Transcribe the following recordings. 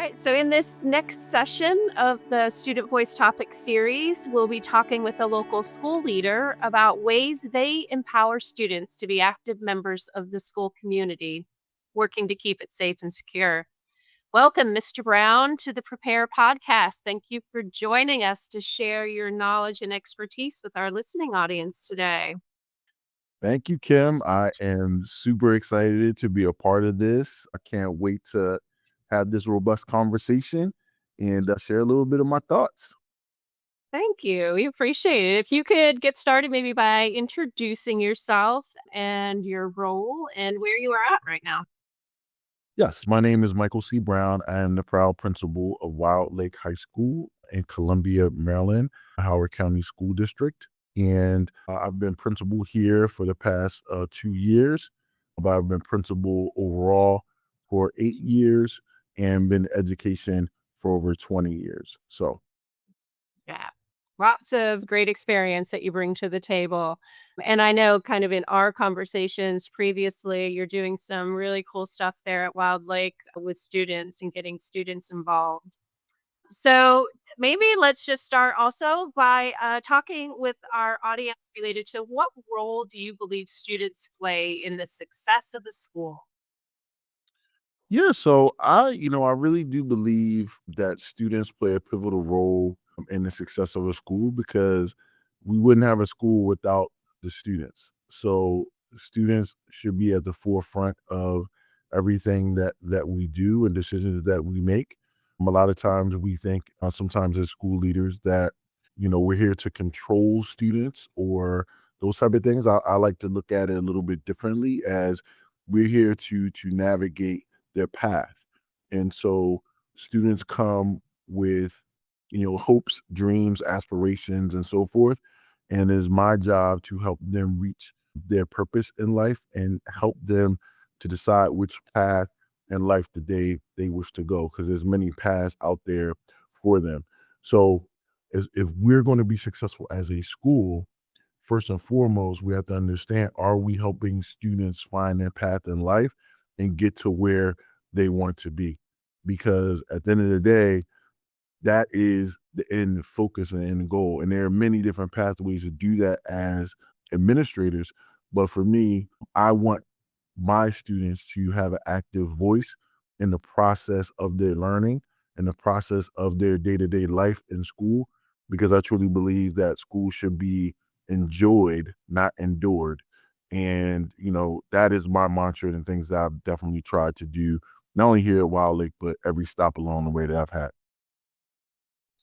Right. So, in this next session of the Student Voice Topic series, we'll be talking with a local school leader about ways they empower students to be active members of the school community, working to keep it safe and secure. Welcome, Mr. Brown, to the Prepare podcast. Thank you for joining us to share your knowledge and expertise with our listening audience today. Thank you, Kim. I am super excited to be a part of this. I can't wait to have this robust conversation and share a little bit of my thoughts. Thank you. We appreciate it. If you could get started maybe by introducing yourself and your role and where you are at right now. Yes, my name is Michael C. Brown. I am the proud principal of Wild Lake High School in Columbia, Maryland, Howard County School District. And I've been principal here for the past 2 years, but I've been principal overall for 8 years and been in education for over 20 years. So, Yeah. Lots of great experience that you bring to the table. And I know kind of in our conversations previously, you're doing some really cool stuff there at Wild Lake with students and getting students involved. So maybe let's just start also by talking with our audience related to what role do you believe students play in the success of the school? yeah, so I really do believe that students play a pivotal role in the success of a school because we wouldn't have a school without the students. So students should be at the forefront of everything that we do and decisions that we make. A lot of times we think sometimes as school leaders that we're here to control students or those type of things. I like to look at it a little bit differently as we're here to navigate their path. And so students come with, hopes, dreams, aspirations, and so forth. And it's my job to help them reach their purpose in life and help them to decide which path in life that they wish to go because there's many paths out there for them. So if we're going to be successful as a school, first and foremost, we have to understand, are we helping students find their path in life and get to where they want to be? Because at the end of the day, that is the end focus and end goal. And there are many different pathways to do that as administrators. But for me, I want my students to have an active voice in the process of their learning and the process of their day-to-day life in school because I truly believe that school should be enjoyed, not endured. And that is my mantra and things that I've definitely tried to do, not only here at Wild Lake, but every stop along the way that I've had.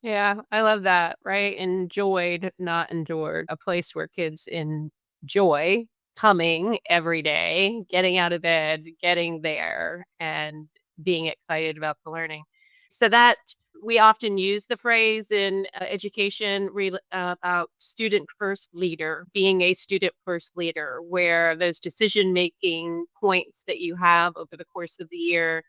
Yeah, I love that, right? Enjoyed, not endured. A place where kids enjoy coming every day, getting out of bed, getting there, and being excited about the learning. So that we often use the phrase in education about student first leader, being a student first leader, where those decision making points that you have over the course of the year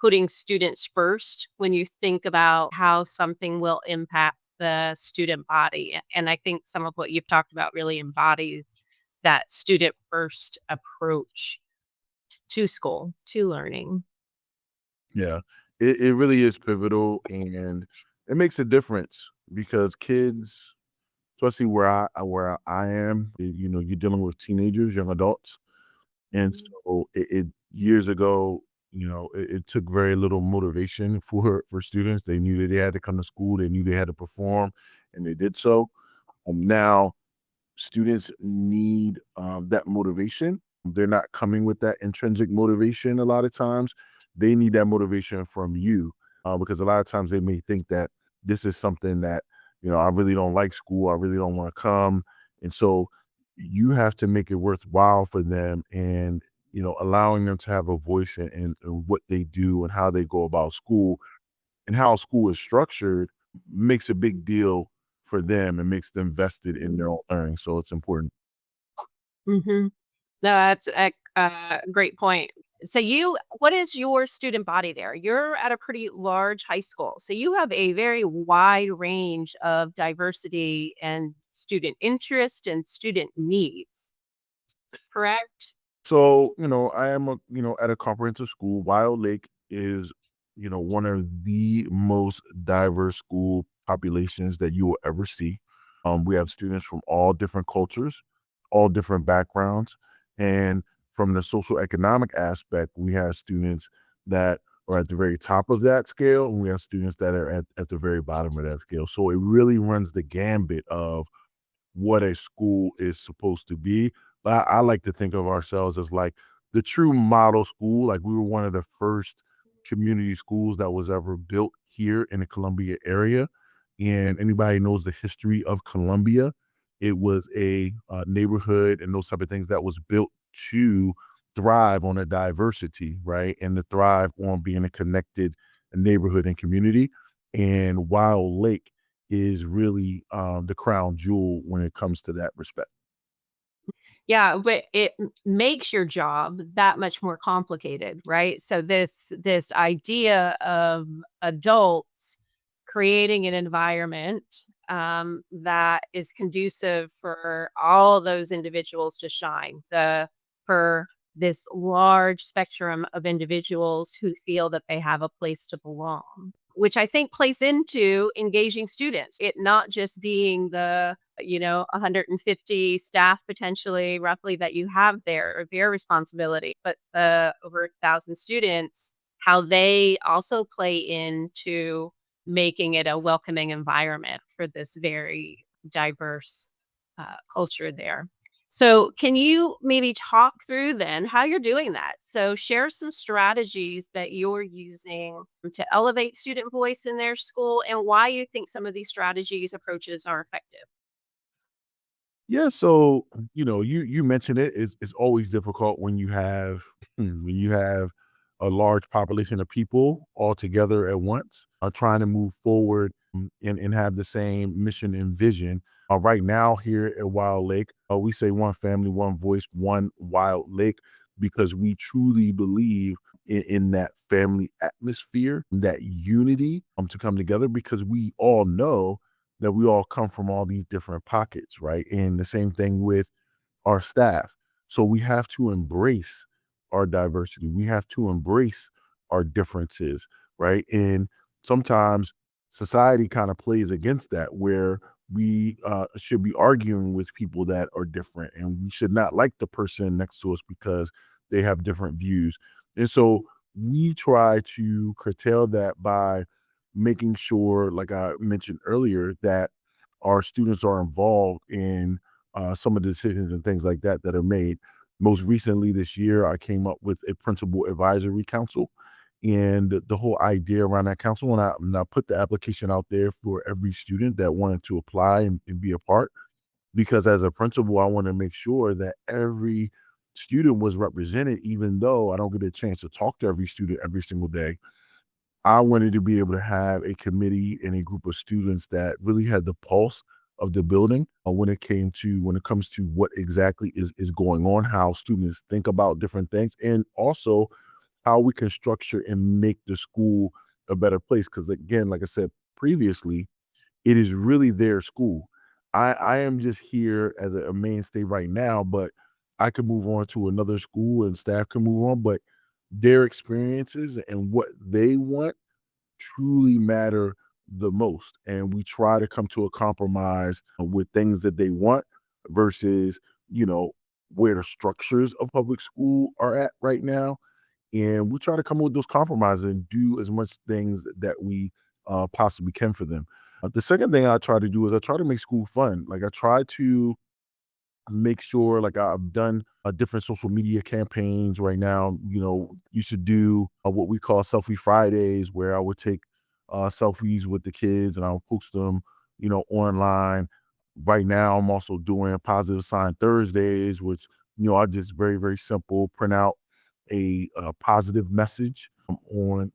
putting students first when you think about how something will impact the student body. And I think some of what you've talked about really embodies that student first approach to school, to learning. Yeah, it really is pivotal and it makes a difference because kids, especially where I am, you're dealing with teenagers, young adults. And Mhm. so it years ago, it took very little motivation for students. They knew that they had to come to school, they knew they had to perform, and they did so. Now students need that motivation. They're not coming with that intrinsic motivation a lot of times. They need that motivation from you because a lot of times they may think that this is something that, I really don't like school. I really don't want to come. And so you have to make it worthwhile for them and, allowing them to have a voice in what they do and how they go about school and how school is structured makes a big deal for them and makes them vested in their own learning, so it's important. No, that's a great point. So what is your student body there? You're at a pretty large high school. So you have a very wide range of diversity and student interest and student needs, correct? So, I am at a comprehensive school. Wild Lake is one of the most diverse school populations that you will ever see. We have students from all different cultures, all different backgrounds, and from the social economic aspect, we have students that are at the very top of that scale, and we have students that are at the very bottom of that scale. So it really runs the gambit of what a school is supposed to be. But I like to think of ourselves as like the true model school. Like we were one of the first community schools that was ever built here in the Columbia area. And anybody knows the history of Columbia, it was a neighborhood and those type of things that was built to thrive on a diversity, right? And to thrive on being a connected neighborhood and community. And Wild Lake is really, the crown jewel when it comes to that respect. Yeah, but it makes your job that much more complicated, right? So this idea of adults creating an environment, that is conducive for all those individuals to shine, for this large spectrum of individuals who feel that they have a place to belong, which I think plays into engaging students. It not just being the 150 staff potentially roughly that you have there or their responsibility, but over 1,000 students, how they also play into making it a welcoming environment for this very diverse culture there. So, can you maybe talk through then how you're doing that? So, share some strategies that you're using to elevate student voice in their school and why you think some of these strategies approaches are effective. Yeah, so, you mentioned it, it's always difficult when you have when you have a large population of people all together at once, trying to move forward, and have the same mission and vision. Right now here at Wild Lake, we say one family, one voice, one Wild Lake, because we truly believe in that family atmosphere, that unity, to come together because we all know that we all come from all these different pockets, right? And the same thing with our staff. So we have to embrace our diversity. We have to embrace our differences, right? And sometimes society kind of plays against that, where we should be arguing with people that are different, and we should not like the person next to us because they have different views. And so we try to curtail that by making sure, like I mentioned earlier, that our students are involved in some of the decisions and things like that that are made. Most recently this year, I came up with a principal advisory council, and the whole idea around that council, and I put the application out there for every student that wanted to apply and be a part. Because as a principal, I want to make sure that every student was represented, even though I don't get a chance to talk to every student every single day. I wanted to be able to have a committee and a group of students that really had the pulse of the building, when it comes to what exactly is going on, how students think about different things, and also how we can structure and make the school a better place. Because again, like I said previously, it is really their school. I am just here as a mainstay right now, but I could move on to another school and staff can move on. But their experiences and what they want truly matter the most. And we try to come to a compromise with things that they want versus, you know, where the structures of public school are at right now. And we try to come up with those compromises and do as much things that we possibly can for them. The second thing I try to do is I try to make school fun. Like I try to make sure, like I've done different social media campaigns right now. You should do what we call selfie Fridays, where I would take selfies with the kids and I'll post them, online. Right now, I'm also doing positive sign Thursdays, which, are just very, very simple. Print out a positive message on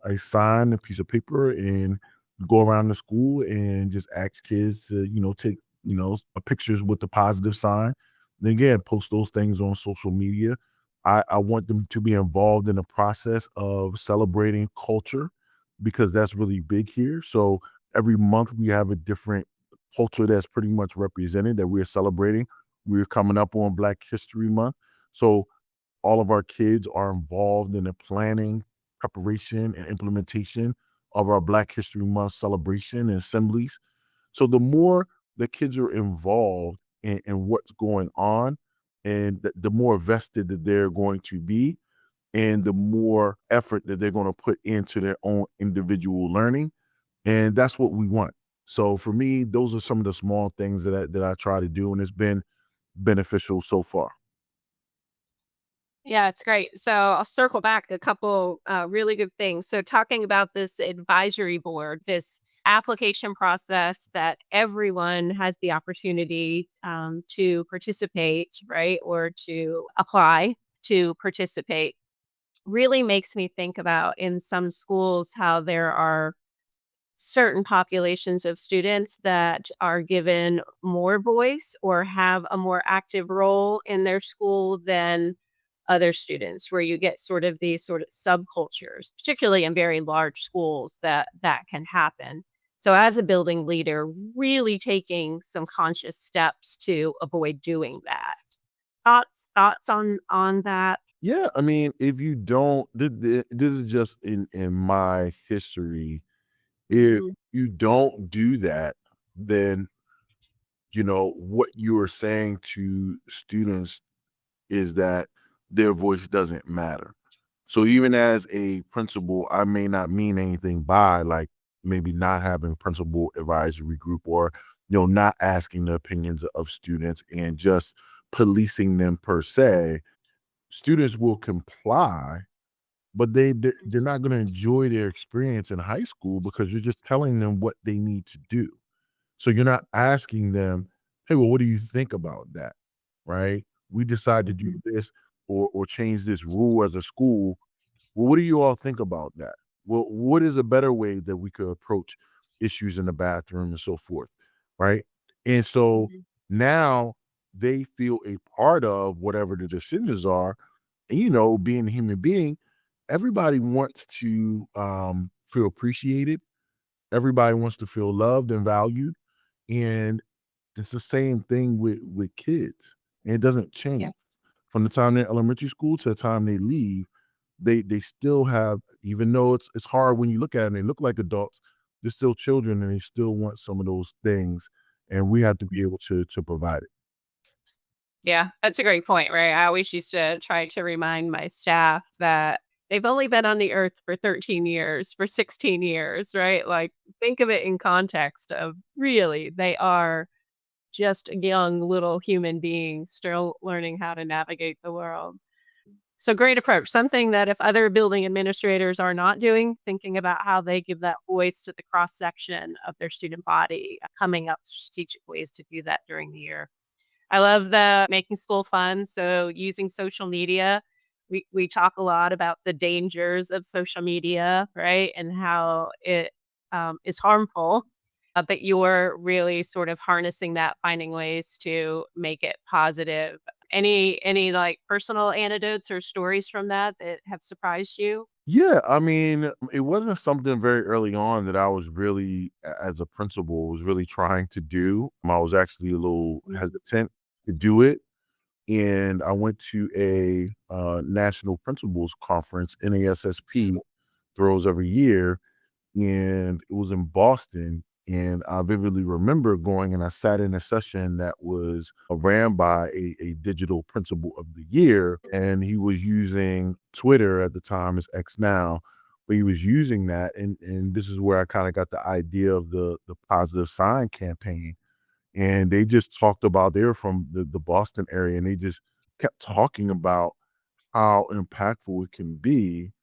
a sign, a piece of paper, and go around the school and just ask kids to, take pictures with the positive sign. Then again, post those things on social media. I want them to be involved in the process of celebrating culture because that's really big here. So every month we have a different culture that's pretty much represented that we're celebrating. We're coming up on Black History Month. So all of our kids are involved in the planning preparation and implementation of our Black History Month celebration and assemblies. So the more the kids are involved in what's going on, and the more vested that they're going to be, and the more effort that they're going to put into their own individual learning, and that's what we want. So for me, those are some of the small things that I try to do, and it's been beneficial so far. Yeah, it's great. So I'll circle back a couple really good things. So talking about this advisory board, this application process that everyone has the opportunity to participate, right, or to apply to participate, really makes me think about in some schools how there are certain populations of students that are given more voice or have a more active role in their school than other students, where you get sort of these sort of subcultures, particularly in very large schools, that can happen. So as a building leader, really taking some conscious steps to avoid doing that. Thoughts on that? Yeah, I mean, if you don't, this is just in my history. If Mhm, you don't do that, then what you are saying to students is that their voice doesn't matter. So even as a principal, I may not mean anything by like maybe not having principal advisory group, or not asking the opinions of students and just policing them per se. Students will comply, but they're not going to enjoy their experience in high school because you're just telling them what they need to do. So you're not asking them, "Hey, well, what do you think about that?" Right? We decide to do mhm, this or change this rule as a school. Well, what do you all think about that? Well, what is a better way that we could approach issues in the bathroom and so forth, right? And so mhm. now they feel a part of whatever the decisions are. And being a human being, everybody wants to feel appreciated. Everybody wants to feel loved and valued. And it's the same thing with kids. And it doesn't Yeah. change. From the time they're in elementary school to the time they leave, they still have, even though it's hard when you look at them, they look like adults, they're still children and they still want some of those things. And we have to be able to provide it. Yeah, that's a great point, right? I always used to try to remind my staff that they've only been on the earth for 13 years, for 16 years, right? Like, think of it in context of really, they are just young little human beings still learning how to navigate the world. So, great approach. Something that if other building administrators are not doing, thinking about how they give that voice to the cross section of their student body, coming up with strategic ways to do that during the year. I love the making school fun, so using social media. We talk a lot about the dangers of social media, right, and how it, is harmful, but you're really sort of harnessing that, finding ways to make it positive. Any, like, personal anecdotes or stories from that that have surprised you? Yeah, I mean, it wasn't something very early on that I was really, as a principal, was really trying to do. I was actually a little Mhm. hesitant to do it. And I went to a national principals conference, NASSP, throws every year, and it was in Boston. And I vividly remember going and I sat in a session that was ran by a digital principal of the year. And he was using Twitter at the time, it's X now, but he was using that. And this is where I kind of got the idea of the positive sign campaign. And they just talked about, they were from the Boston area, and they just kept talking about how impactful it can be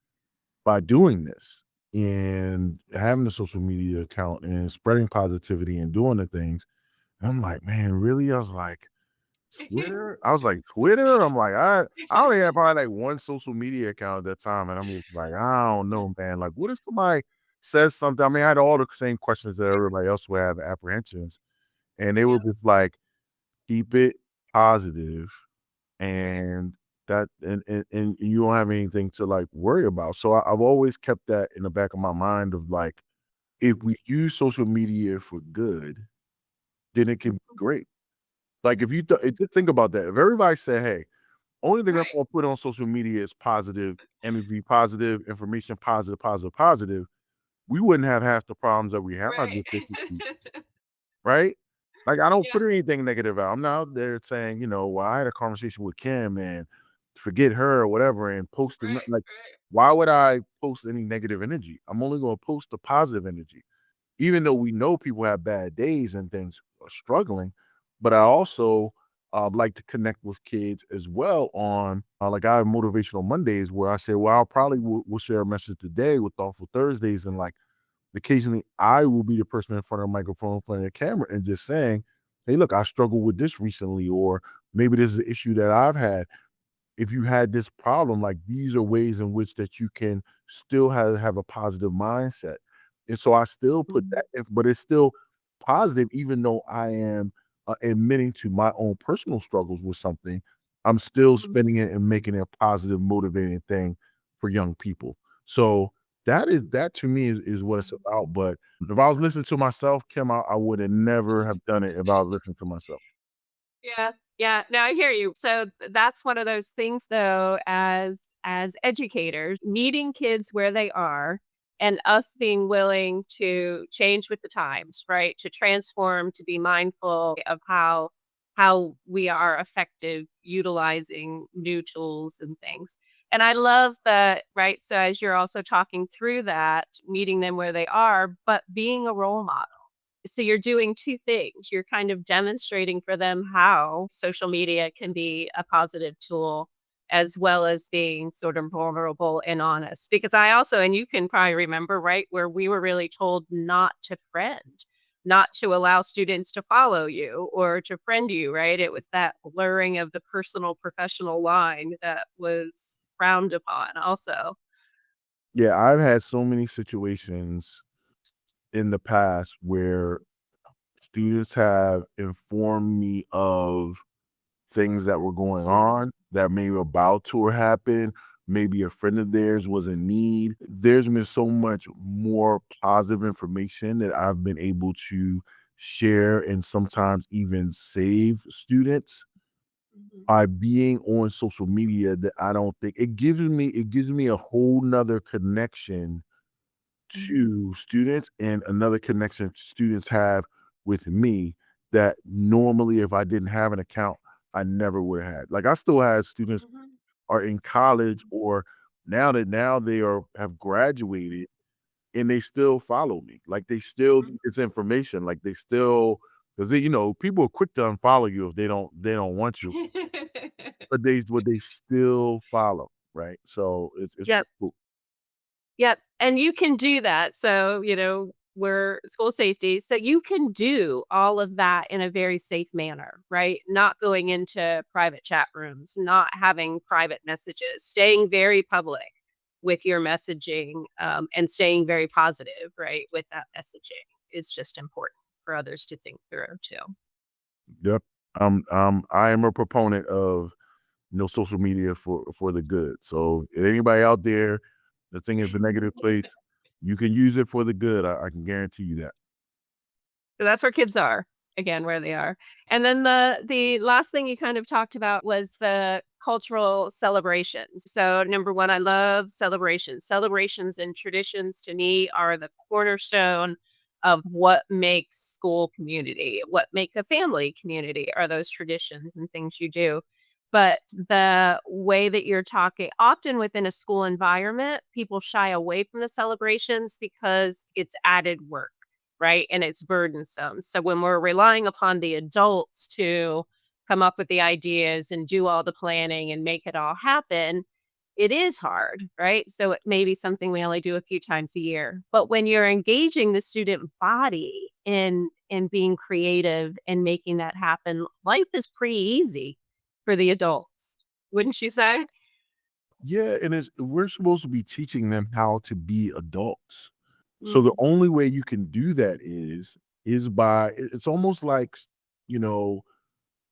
by doing this and having a social media account and spreading positivity and doing the things. And I'm like, man, really? I was like, Twitter? I was like, Twitter? I'm like, I only had probably like one social media account at that time. And I'm just like, I don't know, man. Like, what if somebody says something? I mean, I had all the same questions that everybody else would have, apprehensions. And they were Yeah. just like, keep it positive, and and you don't have anything to, like, worry about. So I've always kept that in the back of my mind of, like, if we use social media for good, then it can be great. Like, if you just think about that. If everybody said, "Hey, Only thing I'm Right. gonna put on social media is positive energy, positive information, positive, positive, positive. We wouldn't have half the problems that we have Right. with this issue, right? Like, I don't Yeah. put anything negative out. I'm not out there saying, "Well, I had a conversation with Kim and forget her or whatever," and posting Right. like, Right. why would I post any negative energy? I'm only gonna post the positive energy. Even though we know people have bad days and things are struggling, but I also like to connect with kids as well on like I have motivational Mondays where I say, well, I'll probably will share a message today with thoughtful Thursdays, and like occasionally I will be the person in front of a microphone, in front of the camera, and just saying, hey, look, I struggled with this recently, or maybe this is an issue that I've had. If you had this problem, like these are ways in which that you can still have a positive mindset. And so I still put Mhm. that in, but it's still positive, even though I am admitting to my own personal struggles with something. I'm still Mhm. spinning it and making it a positive, motivating thing for young people. So that to me is what it's Mhm. about. But if I was listening to myself, Kim, I would have never have done it if I was listening to myself. Yeah, yeah. No, I hear you. So that's one of those things though, as educators, meeting kids where they are and us being willing to change with the times, right? To transform, to be mindful of how we are effective utilizing new tools and things. And I love that, right? So as you're also talking through that, meeting them where they are, but being a role model. So you're doing 2 things. You're kind of demonstrating for them how social media can be a positive tool, as well as being sort of vulnerable and honest. Because I also and you can probably remember, right, where we were really told not to friend, not to allow students to follow you or to friend you, right? It was that blurring of the personal professional line that was frowned upon also. Yeah, I've had so many situations in the past where students have informed me of things that were going on that may were about to happen. Maybe a friend of theirs was in need. There's been so much more positive information that I've been able to share and sometimes even save students Mhm, by being on social media that I don't think it gives me a whole nother connection mhm, to students and another connection students have with me that normally if I didn't have an account, I never would have had. Like I still have students mhm, are in college or now they are have graduated and they still follow me. Like they still mhm. it's information. Like they still because people are quick to unfollow you if they don't want you, but they still follow, right? So it's Yep. cool. Yep, and you can do that. So, we're school safety. So you can do all of that in a very safe manner, right? Not going into private chat rooms, not having private messages, staying very public with your messaging, and staying very positive, right, with that messaging is just important for others to think through too. Yep. I am a proponent of no social media for the good. So if anybody out there, the thing is the negative plates, you can use it for the good. I can guarantee you that. So that's where kids are, again, where they are. And then the last thing you kind of talked about was the cultural celebrations. So number 1, I love celebrations. Celebrations and traditions to me are the cornerstone of what makes school community, what make a family community are those traditions and things you do. But the way that you're talking often within a school environment, people shy away from the celebrations because it's added work, right? And it's burdensome. So when we're relying upon the adults to come up with the ideas and do all the planning and make it all happen, it is hard, right? So it may be something we only do a few times a year. But when you're engaging the student body in being creative and making that happen, life is pretty easy for the adults. Wouldn't you say? Yeah, and we're supposed to be teaching them how to be adults. So the Mhm. only way you can do that is by it's almost like, you know,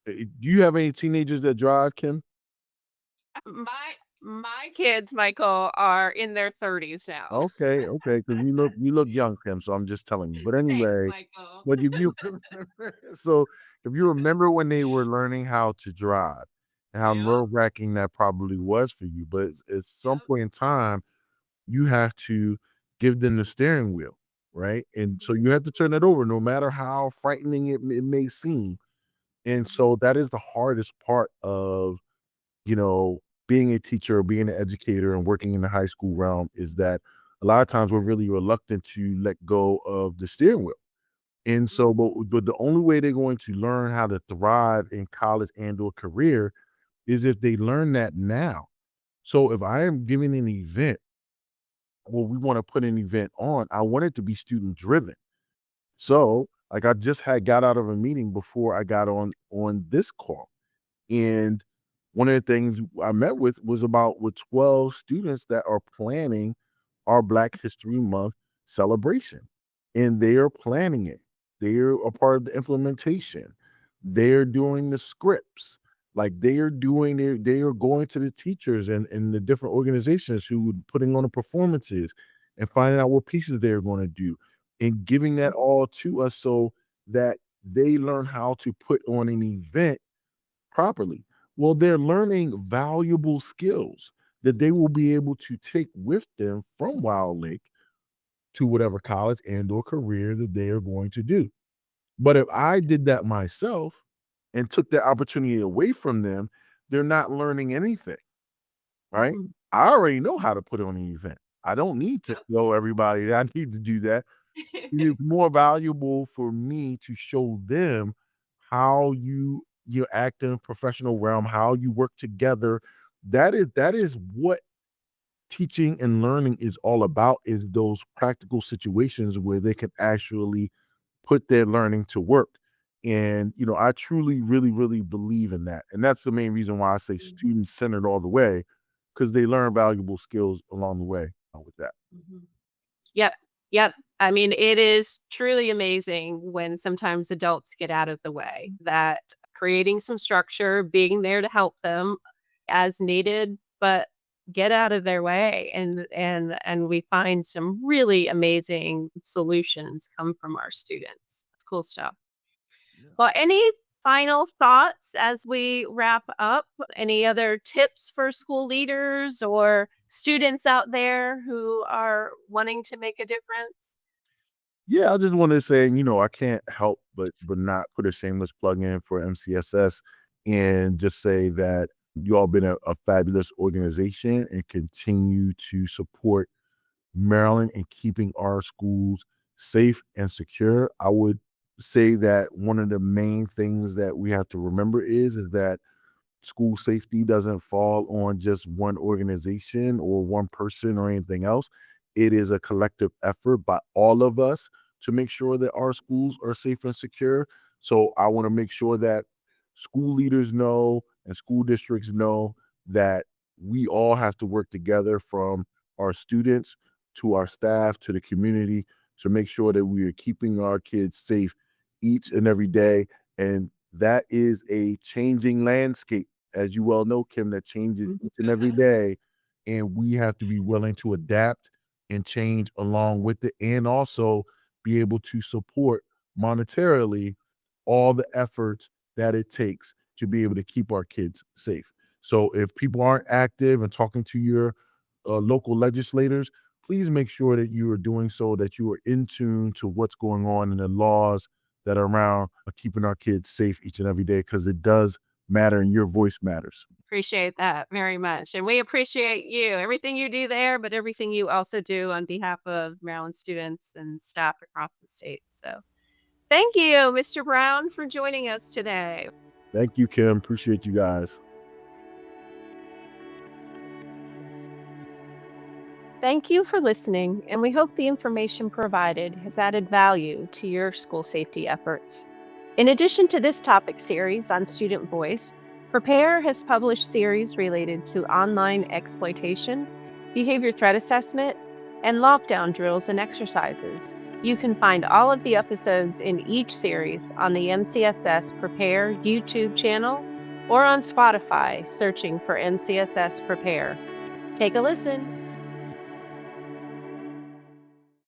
do you have any teenagers that drive, Kim? My kids, Michael, are in their 30s now. Okay, okay, because you look young, Kim, so I'm just telling you. But Thanks, anyway, Michael. but if you so if you remember when they were learning how to drive and how Yeah. nerve-wracking that probably was for you, but at some Yep. point in time, you have to give them the steering wheel, right? And so Mhm. you have to turn that over no matter how frightening it may seem. And Mhm. so that is the hardest part of, you know, being a teacher or being an educator and working in the high school realm is that a lot of times we're really reluctant to let go of the steering wheel. And so, but the only way they're going to learn how to thrive in college and or career is if they learn that now. So if I am giving an event, well, we want to put an event on, I want it to be student driven. So like I just had got out of a meeting before I got on this call. And one of the things I met with 12 students that are planning our Black History Month celebration. And they are planning it. They're a part of the implementation. They're doing the scripts. Like they are going to the teachers and the different organizations who are putting on the performances and finding out what pieces they're going to do and giving that all to us so that they learn how to put on an event properly. Well, they're learning valuable skills that they will be able to take with them from Wild Lake to whatever college and or career that they are going to do. But if I did that myself and took that opportunity away from them, they're not learning anything, right? Mhm. I already know how to put on an event. I don't need to Yep. tell everybody that I need to do that. It is more valuable for me to show them how you act in a professional realm, how you work together. That is what teaching and learning is all about, is those practical situations where they can actually put their learning to work. And I truly, really, really believe in that. And that's the main reason why I say Mhm. student centered all the way, because they learn valuable skills along the way with that. Mhm. Yep. Yep. I mean, it is truly amazing when sometimes adults get out of the way, that creating some structure, being there to help them as needed, but get out of their way and we find some really amazing solutions come from our students. It's cool stuff. Yeah. Well, any final thoughts as we wrap up? Any other tips for school leaders or students out there who are wanting to make a difference? Yeah, I just wanted to say, I can't help but not put a shameless plug in for MCSS and just say that you all been a fabulous organization and continue to support Maryland and keeping our schools safe and secure. I would say that one of the main things that we have to remember is that school safety doesn't fall on just one organization or one person or anything else. It is a collective effort by all of us to make sure that our schools are safe and secure. So I want to make sure that school leaders know and school districts know that we all have to work together, from our students to our staff to the community, to make sure that we are keeping our kids safe each and every day. And that is a changing landscape, as you well know, Kim, that changes Mhm. each and every day. And we have to be willing to adapt and change along with it, and also be able to support monetarily all the efforts that it takes to be able to keep our kids safe. So if people aren't active and talking to your local legislators, please make sure that you are doing so, that you are in tune to what's going on in the laws that are around keeping our kids safe each and every day, because it does matter and your voice matters. Appreciate that very much. And we appreciate you, everything you do there, but everything you also do on behalf of Maryland students and staff across the state. So thank you, Mr. Brown, for joining us today. Thank you, Kim. Appreciate you guys. Thank you for listening, and we hope the information provided has added value to your school safety efforts. In addition to this topic series on student voice, Prepare has published series related to online exploitation, behavior threat assessment, and lockdown drills and exercises. You can find all of the episodes in each series on the MCSS Prepare YouTube channel or on Spotify searching for MCSS Prepare. Take a listen.